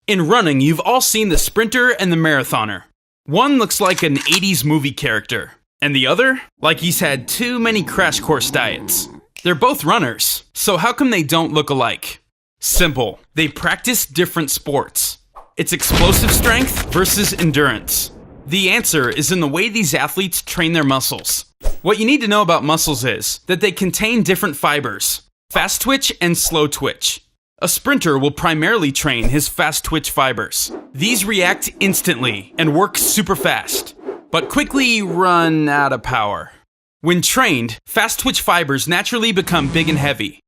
In running, you've all seen the sprinter and the marathoner. One looks like an 80s movie character, and the other, like he's had too many crash course diets. They're both runners, so how come they don't look alike? Simple. They practice different sports. It's explosive strength versus endurance. The answer is in the way these athletes train their muscles. What you need to know about muscles is that they contain different fibers, fast twitch and slow twitch. A sprinter will primarily train his fast twitch fibers. These react instantly and work super fast, but quickly run out of power. When trained, fast twitch fibers naturally become big and heavy.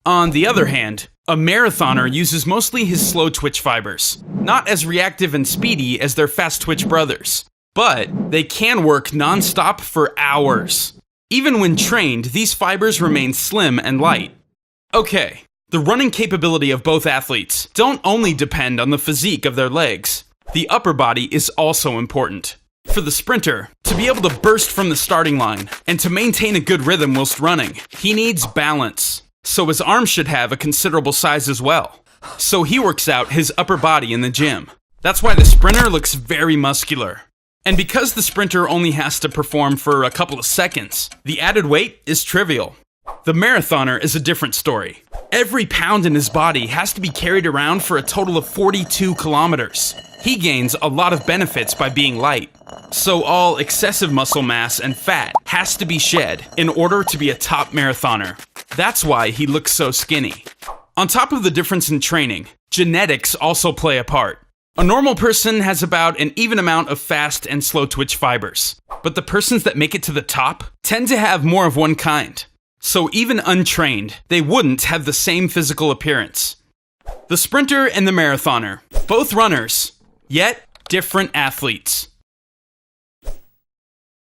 On the other hand, a marathoner uses mostly his slow twitch fibers, not as reactive and speedy as their fast twitch brothers, but they can work non-stop for hours. Even when trained, these fibers remain slim and light. Okay, the running capability of both athletes don't only depend on the physique of their legs. The upper body is also important. For the sprinter, to be able to burst from the starting line and to maintain a good rhythm whilst running, he needs balance. So his arms should have a considerable size as well. So he works out his upper body in the gym. That's why the sprinter looks very muscular. And because the sprinter only has to perform for a couple of seconds, the added weight is trivial. The marathoner is a different story. Every pound in his body has to be carried around for a total of 42 kilometers. He gains a lot of benefits by being light. So all excessive muscle mass and fat has to be shed in order to be a top marathoner. That's why he looks so skinny. On top of the difference in training, genetics also play a part. A normal person has about an even amount of fast and slow twitch fibers, but the persons that make it to the top tend to have more of one kind. So even untrained, they wouldn't have the same physical appearance. The sprinter and the marathoner, both runners, yet different athletes.